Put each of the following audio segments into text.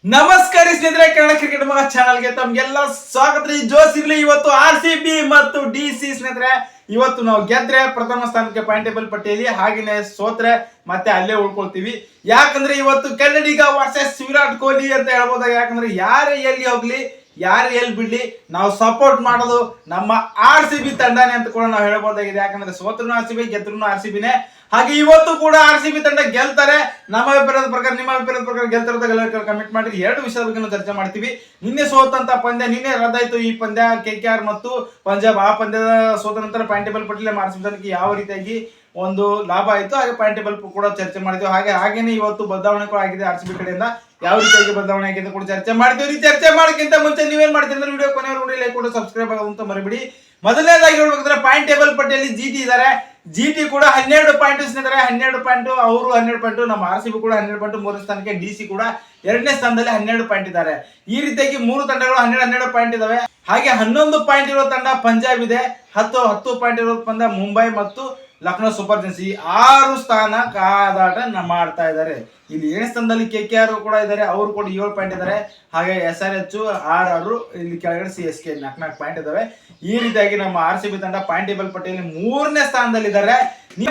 ನಮಸ್ಕಾರ ಸ್ನೇಹಿತರೆ, ಕನ್ನಡ ಕ್ರಿಕೆಟ್ ಮಗ ಚಾನಲ್ಗೆ ತಮ್ಗೆಲ್ಲ ಸ್ವಾಗತ ರೀ. ಜೋಸ್ ಇರ್ಲಿ. ಇವತ್ತು RCB ಮತ್ತು DC ಸ್ನೇಹಿತರೆ, ಇವತ್ತು ನಾವು ಗೆದ್ರೆ ಪ್ರಥಮ ಸ್ಥಾನಕ್ಕೆ ಪಾಯಿಂಟ್ ಟೇಬಲ್ ಪಟ್ಟಿಯಲ್ಲಿ, ಹಾಗೇನೆ ಸೋತ್ರೆ ಮತ್ತೆ ಅಲ್ಲೇ ಉಳ್ಕೊಳ್ತೀವಿ. ಯಾಕಂದ್ರೆ ಇವತ್ತು ಕನ್ನಡಿಗ ವರ್ಸಸ್ ವಿರಾಟ್ ಕೊಹ್ಲಿ ಅಂತ ಹೇಳ್ಬೋದಾಗ. ಯಾಕಂದ್ರೆ ಯಾರೇ ಎಲ್ಲಿ ಹೋಗ್ಲಿ, ಯಾರು ಎಲ್ಲಿ ಬಿಡ್ಲಿ, ನಾವು ಸಪೋರ್ಟ್ ಮಾಡೋದು ನಮ್ಮ RCB ತಂಡನೇ ಅಂತ ಕೂಡ ನಾವು ಹೇಳ್ಬೋದಾಗಿದೆ. ಯಾಕಂದ್ರೆ ಸೋತ್ರೂ RCB, ಗೆದ್ರೂ RCBನೇ. ಹಾಗೆ ಇವತ್ತು ಕೂಡ RCB ತಂಡ ಗೆಲ್ತಾರೆ. ನಮ್ಮ ಅಭಿಪ್ರಾಯದ ಪ್ರಕಾರ, ನಿಮ್ಮ ಅಭಿಪ್ರಾಯದ ಪ್ರಕಾರ ಗೆಲ್ತಾರೆ ಕಮೆಂಟ್ ಮಾಡಿ. ಎರಡು ವಿಷಯದ ಬಗ್ಗೆ ನಾವು ಚರ್ಚೆ ಮಾಡ್ತೀವಿ. ನಿನ್ನೆ ಸೋತಂತ ಪಂದ್ಯ, ನಿನ್ನೆ ರದ್ದಾಯ್ತು ಈ ಪಂದ್ಯ. KKR ಮತ್ತು ಪಂಜಾಬ್ ಆ ಪಂದ್ಯದ ಸೋತ ನಂತರ ಪಾಯಿಂಟ್ ಟೇಬಲ್ ಪಟ್ಟಿಯಲ್ಲಿ RCB ತಂಡಕ್ಕೆ ಯಾವ ರೀತಿಯಾಗಿ ಒಂದು ಲಾಭ ಆಯಿತು, ಹಾಗೆ ಪಾಯಿಂಟ್ ಟೇಬಲ್ ಕೂಡ ಚರ್ಚೆ ಮಾಡಿದ್ವಿ. ಹಾಗೇನೆ ಇವತ್ತು ಬದಲಾವಣೆ ಕೂಡ ಆಗಿದೆ RCB ಕಡೆಯಿಂದ. ಯಾವ ರೀತಿಯಾಗಿ ಬದಲಾವಣೆ ಆಗಿದೆ ಕೂಡ ಚರ್ಚೆ ಮಾಡಿದ್ವಿ. ಚರ್ಚೆ ಮಾಡೋಕ್ಕಿಂತ ಮುಂಚೆ ನೀವೇನ್ ಮಾಡ್ತೀರಿ ಅಂದ್ರೆ ವಿಡಿಯೋ ಕೊನೆವರೆಗೂ ನೋಡಿ, ಲೈಕ್ ಕೊಟ್ಟು ಸಬ್ಸ್ಕ್ರೈಬ್ ಆಗೋದಂತ ಮರಿಬಿಡಿ. ಮೊದಲನೇದಾಗಿ ಹೇಳ್ಬೇಕಂದ್ರೆ ಪಾಯಿಂಟ್ ಟೇಬಲ್ ಪಟ್ಟಿಯಲ್ಲಿ GT ಇದ್ದಾರೆ. GT ಕೂಡ 12 ಪಾಯಿಂಟ್ ಸ್ನೇಹಿತರೆ, 12 ಪಾಯಿಂಟ್. ಅವರು 12 ಪಾಯಿಂಟ್, ನಮ್ಮ RCB ಕೂಡ 12 ಪಾಯಿಂಟ್. ಮೂರನೇ ಸ್ಥಾನಕ್ಕೆ DC ಕೂಡ ಎರಡನೇ ಸ್ಥಾನದಲ್ಲಿ 12 ಪಾಯಿಂಟ್ ಇದ್ದಾರೆ. ಈ ರೀತಿಯಾಗಿ ಮೂರು ತಂಡಗಳು 12 ಪಾಯಿಂಟ್ ಇದಾವೆ. ಹಾಗೆ 11 ಪಾಯಿಂಟ್ ಇರೋ ತಂಡ ಪಂಜಾಬ್ ಇದೆ. 10 ಪಾಯಿಂಟ್ ಇರೋ ತಂಡ ಮುಂಬೈ ಮತ್ತು ಲಕ್ನೋ ಸೂಪರ್ ಜೈಂಟ್ಸ್. ಈ 6 ಸ್ಥಾನ ಕಾದಾಟ ಮಾಡ್ತಾ ಇದ್ದಾರೆ. ಇಲ್ಲಿ 7ನೇ ಸ್ಥಾನದಲ್ಲಿ KKR ಕೂಡ ಇದ್ದಾರೆ, ಅವರು ಕೂಡ 7 ಪಾಯಿಂಟ್ ಇದ್ದಾರೆ. ಹಾಗೆ SRH, RR, ಇಲ್ಲಿ ಕೆಳಗಡೆ CSK 4 ಪಾಯಿಂಟ್ ಇದಾವೆ. ಈ ರೀತಿಯಾಗಿ ನಮ್ಮ RCB ತಂಡ ಪಾಯಿಂಟ್ ಟೇಬಲ್ ಪಟ್ಟಿಯಲ್ಲಿ 3ನೇ ಸ್ಥಾನದಲ್ಲಿ ಇದ್ದಾರೆ.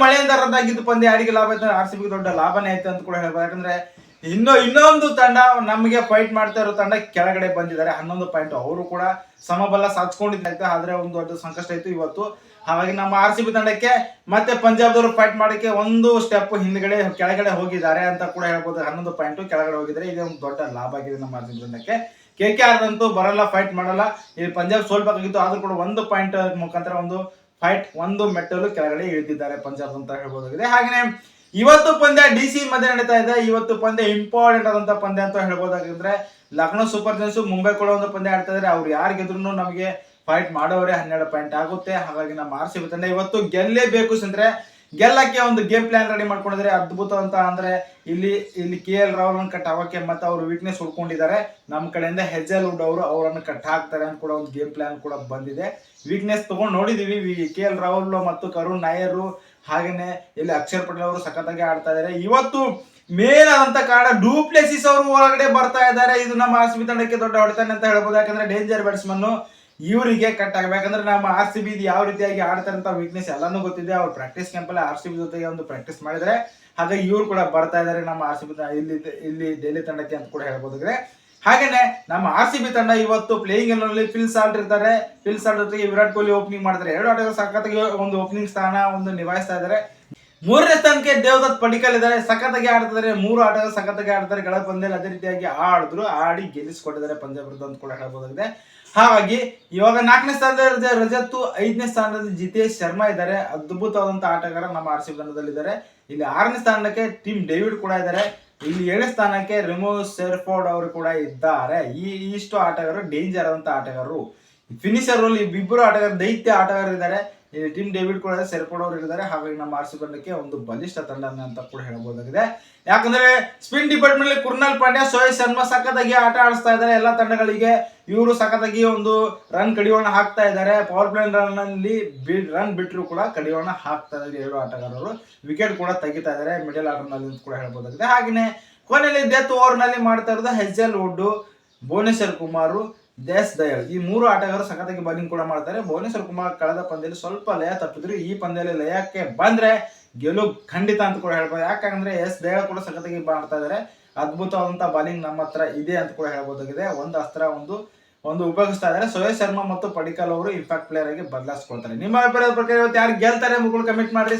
ಮಳೆಯಿಂದ ರದ್ದಾಗಿದ್ದು ಪಂದ್ಯ ಯಾರಿಗೆ ಲಾಭ ಆಯ್ತು? RCB ಗೆ ದೊಡ್ಡ ಲಾಭನೇ ಆಯ್ತು ಅಂತ ಕೂಡ ಹೇಳ್ಬೋದು. ಯಾಕಂದ್ರೆ ಇನ್ನೊಂದು ತಂಡ ನಮಗೆ ಫೈಟ್ ಮಾಡ್ತಾ ಇರೋ ತಂಡ ಕೆಳಗಡೆ ಬಂದಿದ್ದಾರೆ 11 ಪಾಯಿಂಟ್. ಅವರು ಕೂಡ ಸಮಬಲ ಸಾಧಿಸ್ಕೊಂಡಿದ್ದಾಯ್ತು, ಆದ್ರೆ ಒಂದು ದೊಡ್ಡ ಸಂಕಷ್ಟ ಆಯ್ತು ಇವತ್ತು. ಹಾಗಾಗಿ ನಮ್ಮ RCB ತಂಡಕ್ಕೆ ಮತ್ತೆ ಪಂಜಾಬ್ದವರು ಫೈಟ್ ಮಾಡೋಕ್ಕೆ ಒಂದು ಸ್ಟೆಪ್ ಹಿಂದ್ಗಡೆ ಕೆಳಗಡೆ ಹೋಗಿದ್ದಾರೆ ಅಂತ ಕೂಡ ಹೇಳ್ಬೋದು. 11 ಪಾಯಿಂಟ್ ಕೆಳಗಡೆ ಹೋಗಿದ್ದಾರೆ. ಇದೇ ಒಂದು ದೊಡ್ಡ ಲಾಭ ಆಗಿದೆ ನಮ್ಮ RCB ತಂಡಕ್ಕೆ. KKR ಅಂತೂ ಬರಲ್ಲ, ಫೈಟ್ ಮಾಡಲ್ಲ. ಇಲ್ಲಿ ಪಂಜಾಬ್ ಸೋಲ್ಬೇಕಾಗಿತ್ತು, ಆದ್ರೂ ಕೂಡ 1 ಪಾಯಿಂಟ್ ಮುಖಾಂತರ ಒಂದು ಫೈಟ್, ಒಂದು ಮೆಟ್ಟಲು ಕೆಳಗಡೆ ಇಳಿದಿದ್ದಾರೆ ಪಂಜಾಬ್ ಅಂತ ಹೇಳ್ಬೋದಾಗಿದೆ. ಹಾಗೆಯೇ ಇವತ್ತು ಪಂದ್ಯ DC ಮಧ್ಯೆ ನಡೀತಾ ಇದೆ. ಇವತ್ತು ಪಂದ್ಯ ಇಂಪಾರ್ಟೆಂಟ್ ಆದಂತ ಪಂದ್ಯ ಅಂತ ಹೇಳ್ಬೋದಾಗಿದ್ರೆ, ಲಕ್ನೋ ಸೂಪರ್ ಜೈಂಟ್ಸ್ ಮುಂಬೈ ಕೂಡ ಒಂದು ಪಂದ್ಯ ಆಡ್ತಾ ಇದ್ದಾರೆ. ಅವ್ರು ಯಾರು ಗೆದ್ರು ನಮಗೆ ಫೈಟ್ ಮಾಡೋರೆ 12 ಪಾಯಿಂಟ್ ಆಗುತ್ತೆ. ಹಾಗಾಗಿ ನಮ್ಮ RCB ತಂಡ ಇವತ್ತು ಗೆಲ್ಲೇಬೇಕು ಅಂದ್ರೆ ಗೆಲ್ಲಕ್ಕೆ ಒಂದು ಗೇಮ್ ಪ್ಲಾನ್ ರೆಡಿ ಮಾಡ್ಕೊಂಡಿದ್ದಾರೆ. ಅದ್ಭುತ ಅಂತ ಅಂದ್ರೆ ಇಲ್ಲಿ KL ರಾಹುಲ್ ಕಟ್ ಹಾಕೋಕೆ ಮತ್ತೆ ಅವರು ವೀಕ್ನೆಸ್ ಹುಡ್ಕೊಂಡಿದ್ದಾರೆ. ನಮ್ಮ ಕಡೆಯಿಂದ ಹೆಜಲ್ವುಡ್ ಅವರು ಅವರನ್ನು ಕಟ್ ಹಾಕ್ತಾರೆ ಅಂತ ಕೂಡ ಒಂದು ಗೇಮ್ ಪ್ಲಾನ್ ಕೂಡ ಬಂದಿದೆ. ವೀಕ್ನೆಸ್ ತಗೊಂಡು ನೋಡಿದೀವಿ. KL ರಾಹುಲ್ ಮತ್ತು ಕರುಣ್ ನಾಯರ್, ಹಾಗೇನೆ ಇಲ್ಲಿ ಅಕ್ಷರ್ ಪಟೇಲ್ ಅವರು ಸಖತ್ತಾಗಿ ಆಡ್ತಾ ಇದ್ದಾರೆ. ಇವತ್ತು ಮೇನ್ ಆದಂತ ಕಾರಣ ಡೂಪ್ಲೆಸಿಸ್ ಅವರು ಒಳಗಡೆ ಬರ್ತಾ ಇದ್ದಾರೆ. ಇದು ನಮ್ಮ RCB ತಂಡಕ್ಕೆ ದೊಡ್ಡ ಹೊಡೆತಾನೆ ಅಂತ ಹೇಳ್ಬೋದು. ಯಾಕಂದ್ರೆ ಡೇಂಜರ್ ಬ್ಯಾಟ್ಸ್ಮನ್ ಇವರಿಗೆ ಕಟ್ ಆಗಬೇಕಂದ್ರೆ ನಮ್ಮ RCB ಯಾವ ರೀತಿಯಾಗಿ ಆಡ್ತಾರೆ ಅಂತ ವೀಕ್ನೆಸ್ ಎಲ್ಲಾನು ಗೊತ್ತಿದೆ. ಅವ್ರು ಪ್ರಾಕ್ಟೀಸ್ ಕ್ಯಾಂಪಲ್ಲಿ RCB ಜೊತೆಗೆ ಒಂದು ಪ್ರಾಕ್ಟೀಸ್ ಮಾಡಿದ್ರೆ, ಹಾಗಾಗಿ ಇವ್ರು ಕೂಡ ಬರ್ತಾ ಇದ್ದಾರೆ ನಮ್ಮ RCB ಇಲ್ಲಿ ಡೆಲ್ಲಿ ತಂಡಕ್ಕೆ ಅಂತ ಕೂಡ ಹೇಳ್ಬೋದಾದ್ರೆ. ಹಾಗೇನೆ ನಮ್ಮ RCB ತಂಡ ಇವತ್ತು ಪ್ಲೇಯಿಂಗ್ ಅಲ್ಲಿ ಫಿಲ್ ಸಾಲ್ಟ್ ಇರ್ತಾರೆ. ಫಿಲ್ ಸಾಲ್ಟ್ ಜೊತೆಗೆ ವಿರಾಟ್ ಕೊಹ್ಲಿ ಓಪನಿಂಗ್ ಮಾಡ್ತಾರೆ. 2 ಆಟಗಾರರು ಸಖತ್ತಾಗಿ ಒಂದು ಓಪನಿಂಗ್ ಸ್ಥಾನ ಒಂದು ನಿಭಾಯಿಸ್ತಾ ಇದ್ದಾರೆ. 3ನೇ ಸ್ಥಾನಕ್ಕೆ ದೇವದತ್ ಪಡಿಕಲ್ ಇದ್ದಾರೆ, ಸಖತ್ತಾಗಿ ಆಡ್ತಿದ್ದಾರೆ. 3 ಆಟಗಾರರು ಸಖತ್ತಾಗಿ ಆಡ್ತಾರೆ. ಗಳ ಪಂದ್ಯದಲ್ಲಿ ಅದೇ ರೀತಿಯಾಗಿ ಆಡಿ ಗೆಲ್ಲಿಸಿಕೊಟ್ಟಿದ್ದಾರೆ ಪಂಜಾಬ್ ವಿರುದ್ಧ ಅಂತ ಕೂಡ ಹೇಳ್ಬೋದಾಗಿದೆ. ಹಾಗಾಗಿ ಇವಾಗ 4ನೇ ಸ್ಥಾನದಲ್ಲಿ ರಜತ್, 5ನೇ ಸ್ಥಾನದಲ್ಲಿ ಜಿತೇಶ್ ಶರ್ಮಾ ಇದ್ದಾರೆ. ಅದ್ಭುತವಾದಂತ ಆಟಗಾರ ನಮ್ಮ RCB ತಂಡದಲ್ಲಿ ಇದ್ದಾರೆ. ಇಲ್ಲಿ 6ನೇ ಸ್ಥಾನಕ್ಕೆ ಟಿಮ್ ಡೇವಿಡ್ ಕೂಡ ಇದ್ದಾರೆ. ಇಲ್ಲಿ 7ನೇ ಸ್ಥಾನಕ್ಕೆ ರಿಮೋ ಸೆರ್ಫೋರ್ಡ್ ಅವರು ಕೂಡ ಇದ್ದಾರೆ. ಇಷ್ಟು ಆಟಗಾರರು ಡೇಂಜರ್ ಆದಂತ ಆಟಗಾರರು. ಫಿನಿಶರ್ ರೋಲ್ ಇಬ್ಬರು ಆಟಗಾರ, ದೈತ್ಯ ಆಟಗಾರರು ಇದ್ದಾರೆ. ಇಲ್ಲಿ ಟಿಮ್ ಡೇವಿಡ್ ಕೂಡ ಸೆರ್ಫೋರ್ಡ್ ಅವರು ಇದ್ದಾರೆ. ಹಾಗಾಗಿ ನಮ್ಮ RCB ತಂಡಕ್ಕೆ ಒಂದು ಬಲಿಷ್ಠ ತಂಡ ಅಂತ ಕೂಡ ಹೇಳ್ಬೋದಾಗಿದೆ. ಯಾಕಂದ್ರೆ ಸ್ಪಿನ್ ಡಿಪಾರ್ಟ್ಮೆಂಟ್ ಅಲ್ಲಿ ಕುರ್ನಾಲ್ ಪಾಂಡ್ಯ, ಸೋಯ್ ಶರ್ಮಾ ಸಖತ್ತಾಗಿ ಆಟ ಆಡಿಸ್ತಾ ಇದ್ದಾರೆ ಎಲ್ಲ ತಂಡಗಳಿಗೆ. ಇವರು ಸಖತ್ತಾಗಿ ಒಂದು ರನ್ ಕಡಿವಾಣ ಹಾಕ್ತಾ ಇದ್ದಾರೆ. ಪವರ್ ಪ್ಲೇ ರನ್ ನಲ್ಲಿ ರನ್ ಬಿಟ್ಟರು ಕೂಡ ಕಡಿವಾಣ ಹಾಕ್ತಾ ಇದ್ದಾರೆ 2 ಆಟಗಾರರು. ವಿಕೆಟ್ ಕೂಡ ತೆಗಿತಾ ಇದ್ದಾರೆ ಮಿಡಲ್ ಆರ್ಡರ್ ನಲ್ಲಿ ಅಂತ ಕೂಡ ಹೇಳ್ಬೋದಾಗಿದೆ. ಹಾಗೆಯೇ ಕೊನೆಯಲ್ಲಿ ಡೆತ್ ಓವರ್ ನಲ್ಲಿ ಮಾಡ್ತಾ ಇರೋದು ಹೆಜಲ್ವುಡ್, ಭುವನೇಶ್ವರ್ ಕುಮಾರ್, ದೇಸ್ ದಯಾಳ್. ಈ 3 ಆಟಗಾರರು ಸಖತ್ತಾಗಿ ಬೌಲಿಂಗ್ ಕೂಡ ಮಾಡ್ತಾರೆ. ಭುವನೇಶ್ವರ್ ಕುಮಾರ್ ಕಳೆದ ಪಂದ್ಯದಲ್ಲಿ ಸ್ವಲ್ಪ ಲಯ ತಪ್ಪಿದ್ರು. ಈ ಪಂದ್ಯದಲ್ಲಿ ಲಯಕ್ಕೆ ಬಂದ್ರೆ ಗೆಲುವು ಖಂಡಿತ ಅಂತ ಕೂಡ ಹೇಳ್ಬೋದು. ಯಾಕಂದ್ರೆ ದಯಾಳ್ ಕೂಡ ಸಖತ್ತಾಗಿ ಮಾಡ್ತಾ ಇದ್ದಾರೆ. ಅದ್ಭುತವಾದಂತ ಬಾಲಿಂಗ್ ನಮ್ಮ ಹತ್ರ ಇದೆ ಅಂತ ಕೂಡ ಹೇಳ್ಬೋದಾಗಿದೆ. ಒಂದು ಅಸ್ತ್ರ ಒಂದು ಉಪಯೋಗಿಸ್ತಾ ಇದ್ದಾರೆ. ಸೋಯ್ ಶರ್ಮಾ ಮತ್ತು ಪಡಿಕಲ್ ಅವರು ಇಂಪ್ಯಾಕ್ಟ್ ಪ್ಲೇಯರ್ ಆಗಿ ಬದಲಾಯಿಸ್ಕೊಳ್ತಾರೆ. ನಿಮ್ಮ ಅಭಿಪ್ರಾಯದ ಪ್ರಕಾರ ಇವತ್ತು ಯಾರು ಗೆಲ್ತಾರೆ ಕಮೆಂಟ್ ಮಾಡ್ರಿ.